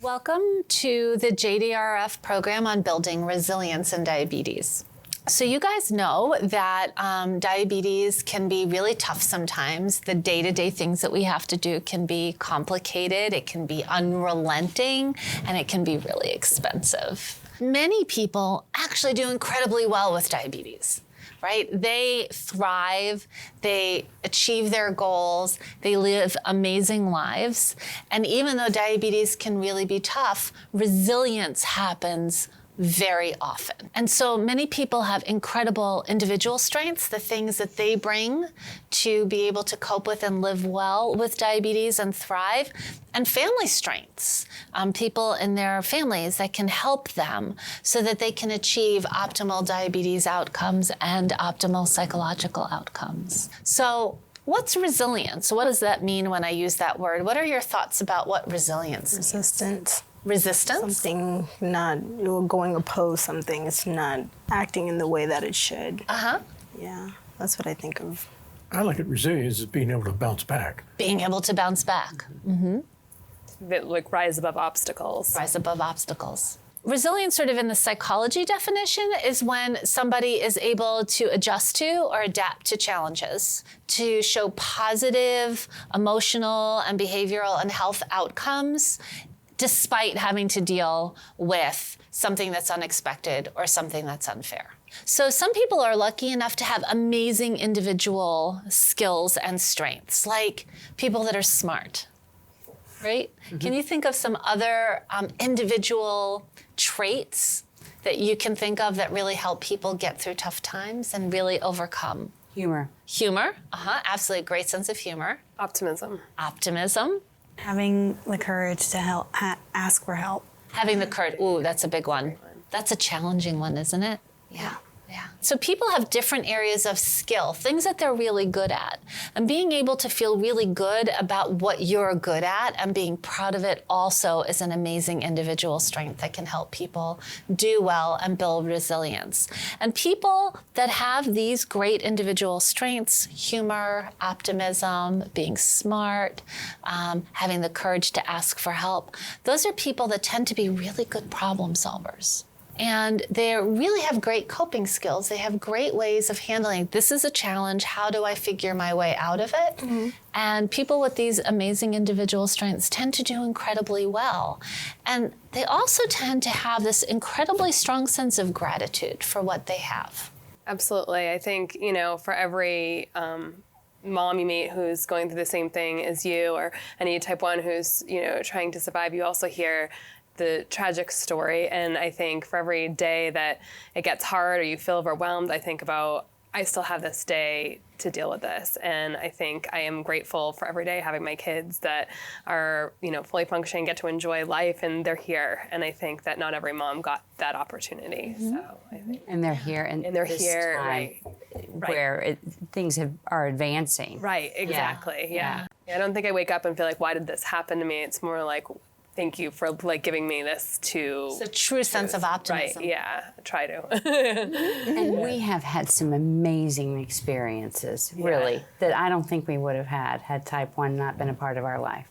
Welcome to the JDRF program on building resilience in diabetes. So you guys know that diabetes can be really tough sometimes. The day-to-day things that we have to do can be complicated, it can be unrelenting, and it can be really expensive. Many people actually do incredibly well with diabetes. Right? They thrive, they achieve their goals, they live amazing lives. And even though diabetes can really be tough, resilience happens very often. And so many people have incredible individual strengths, the things that they bring to be able to cope with and live well with diabetes and thrive, and family strengths, people in their families that can help them so that they can achieve optimal diabetes outcomes and optimal psychological outcomes. So what's resilience? What does that mean when I use that word? What are your thoughts about what resilience means? Resistance? Something not going opposed something. It's not acting in the way that it should. Yeah, that's what I think of. I look at resilience as being able to bounce back. Being able to bounce back. Like rise above obstacles. Rise above obstacles. Resilience, sort of in the psychology definition, is when somebody is able to adjust to or adapt to challenges, to show positive emotional and behavioral and health outcomes despite having to deal with something that's unexpected or something that's unfair. So some people are lucky enough to have amazing individual skills and strengths, like people that are smart, right? Can you think of some other individual traits that you can think of that really help people get through tough times and really overcome? Humor. Humor, absolutely, great sense of humor. Optimism. Optimism. Having the courage to help, ask for help. Having the courage, ooh, that's a big one. That's a challenging one, isn't it? Yeah. So people have different areas of skill, things that they're really good at. And being able to feel really good about what you're good at and being proud of it also is an amazing individual strength that can help people do well and build resilience. And people that have these great individual strengths, humor, optimism, being smart, having the courage to ask for help, those are people that tend to be really good problem solvers. And they really have great coping skills. They have great ways of handling, this is a challenge, how do I figure my way out of it? And people with these amazing individual strengths tend to do incredibly well. And they also tend to have this incredibly strong sense of gratitude for what they have. Absolutely. I think, for every mom you meet who's going through the same thing as you, or any type 1 who's, trying to survive, you also hear the tragic story. And I think for every day that it gets hard or you feel overwhelmed, I think about, I still have this day to deal with this. And I think I am grateful for every day having my kids that are, fully functioning, get to enjoy life, and they're here. And I think that not every mom got that opportunity. So I think, And they're here, and they're this here, time right. where things are advancing. Right, exactly, yeah. I don't think I wake up and feel like, why did this happen to me? It's more like, thank you for giving me this to... It's a true sense of optimism. Right, yeah, try to. And we have had some amazing experiences, really, that I don't think we would have had type 1 not been a part of our life.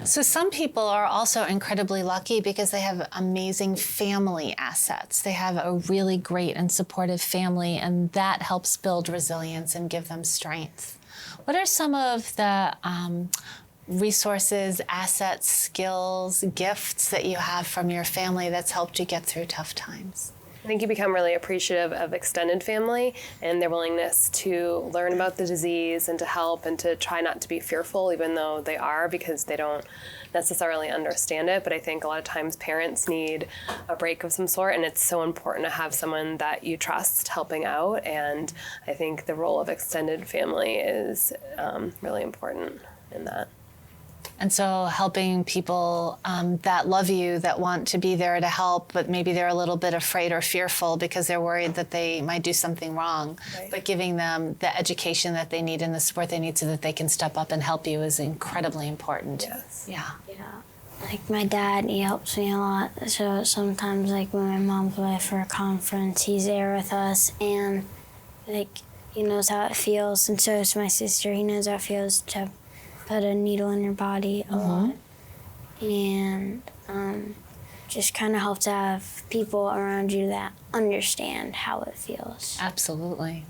So some people are also incredibly lucky because they have amazing family assets. They have a really great and supportive family, and that helps build resilience and give them strength. What are some of the resources, assets, skills, gifts that you have from your family that's helped you get through tough times? I think you become really appreciative of extended family and their willingness to learn about the disease and to help and to try not to be fearful, even though they are, because they don't necessarily understand it. But I think a lot of times parents need a break of some sort, and it's so important to have someone that you trust helping out. And I think the role of extended family is really important in that. And so helping people that love you, that want to be there to help, but maybe they're a little bit afraid or fearful because they're worried that they might do something wrong. Right. But giving them the education that they need and the support they need so that they can step up and help you is incredibly important. Yes. Yeah. Like my dad, he helps me a lot. So sometimes, like when my mom's away for a conference, he's there with us, and like he knows how it feels. And so is my sister. He knows how it feels to put a needle in your body a lot. and just kind of help to have people around you that understand how it feels. Absolutely.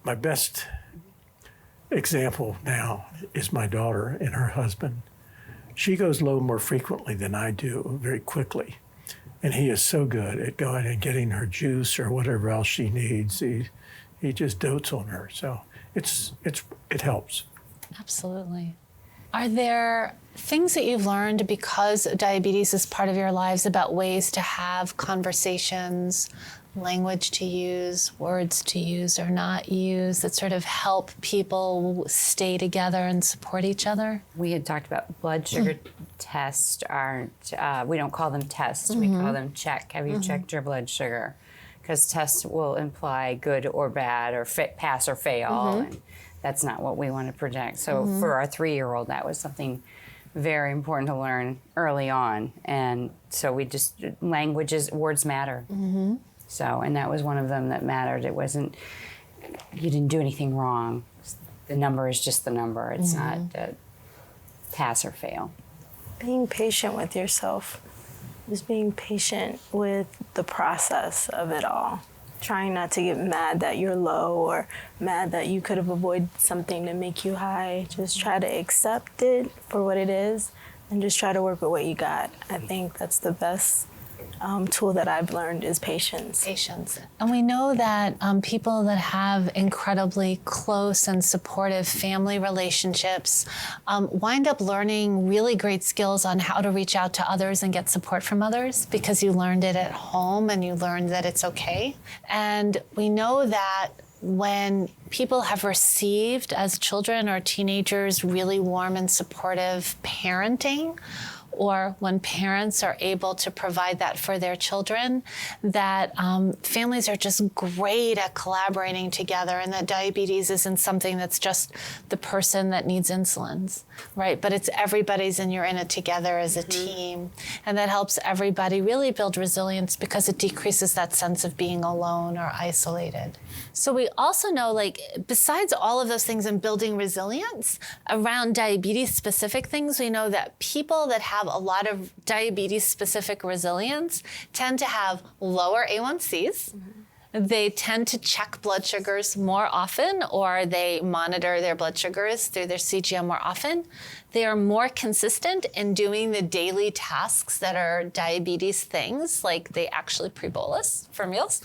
My best example now is my daughter and her husband. She goes low more frequently than I do, very quickly. And he is so good at going and getting her juice or whatever else she needs. He just dotes on her. So it helps. Absolutely. Are there things that you've learned because diabetes is part of your lives about ways to have conversations, language to use, words to use or not use that sort of help people stay together and support each other? We had talked about blood sugar tests aren't, we don't call them tests, we call them check. Have you checked your blood sugar? Because tests will imply good or bad or pass or fail. And that's not what we want to project. So for our 3-year-old, that was something very important to learn early on. And so languages, words matter. So, and that was one of them that mattered. It wasn't, you didn't do anything wrong. The number is just the number. It's not pass or fail. Being patient with yourself. Just being patient with the process of it all. Trying not to get mad that you're low or mad that you could have avoided something to make you high. Just try to accept it for what it is and just try to work with what you got. I think that's the best tool that I've learned is patience. Patience. And we know that people that have incredibly close and supportive family relationships wind up learning really great skills on how to reach out to others and get support from others because you learned it at home and you learned that it's okay. And we know that when people have received as children or teenagers really warm and supportive parenting, or when parents are able to provide that for their children, that families are just great at collaborating together, and that diabetes isn't something that's just the person that needs insulins, right? But it's everybody's and you're in it together as a team. And that helps everybody really build resilience because it decreases that sense of being alone or isolated. So we also know, like, besides all of those things in building resilience around diabetes specific things, we know that people that have a lot of diabetes specific resilience tend to have lower A1Cs. They tend to check blood sugars more often, or they monitor their blood sugars through their CGM more often. They are more consistent in doing the daily tasks that are diabetes things, like they actually pre-bolus for meals.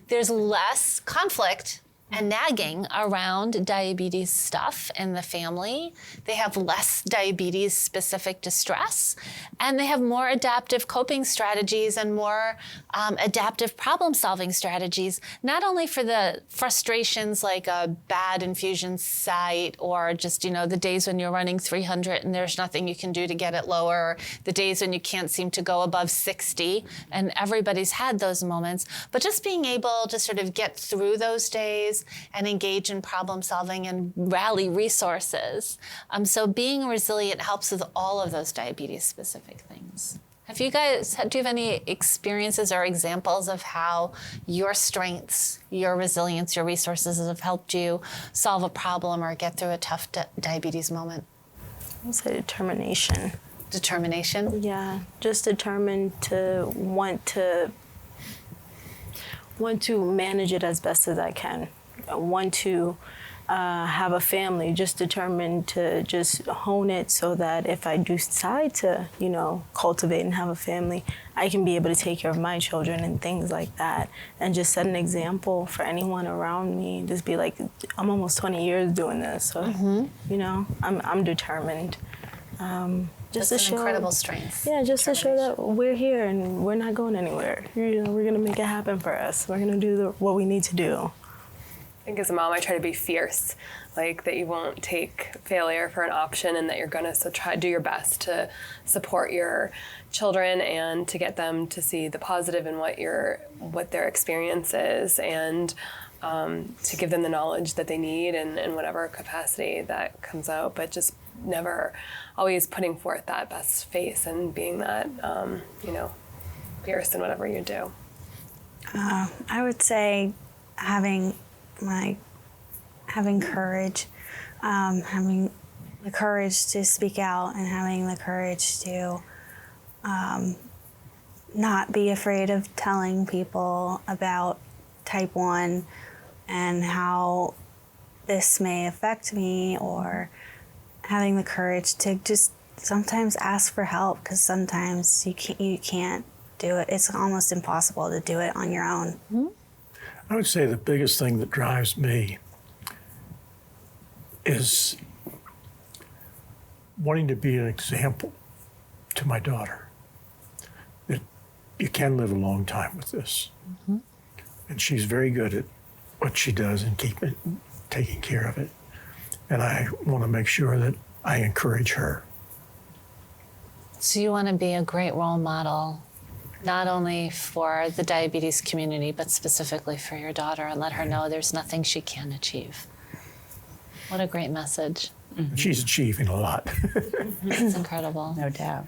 There's less conflict and nagging around diabetes stuff in the family. They have less diabetes-specific distress, and they have more adaptive coping strategies and more adaptive problem-solving strategies, not only for the frustrations like a bad infusion site or just, the days when you're running 300 and there's nothing you can do to get it lower, or the days when you can't seem to go above 60, and everybody's had those moments, but just being able to sort of get through those days and engage in problem solving and rally resources. So being resilient helps with all of those diabetes specific things. Do you have any experiences or examples of how your strengths, your resilience, your resources have helped you solve a problem or get through a tough diabetes moment? I would say determination. Determination? Yeah, just determined to want to manage it as best as I can. I want to have a family, just determined to just hone it so that if I do decide to, cultivate and have a family, I can be able to take care of my children and things like that. And just set an example for anyone around me. Just be like, I'm almost 20 years doing this. So, I'm determined. Just That's to an show, incredible strength. Yeah, just to show that we're here and we're not going anywhere. We're going to make it happen for us. We're going to do what we need to do. I think as a mom, I try to be fierce, like that you won't take failure for an option and that you're going to try to do your best to support your children and to get them to see the positive in what their experience is, and to give them the knowledge that they need in whatever capacity that comes out, but just never always putting forth that best face and being that, fierce in whatever you do. I would say having courage, having the courage to speak out and having the courage to not be afraid of telling people about type 1 and how this may affect me, or having the courage to just sometimes ask for help, because sometimes you can't do it. It's almost impossible to do it on your own. I would say the biggest thing that drives me is wanting to be an example to my daughter that you can live a long time with this. And she's very good at what she does and taking care of it. And I want to make sure that I encourage her. So you want to be a great role model, not only for the diabetes community, but specifically for your daughter, and let her know there's nothing she can't achieve. What a great message. She's achieving a lot. It's incredible. No doubt.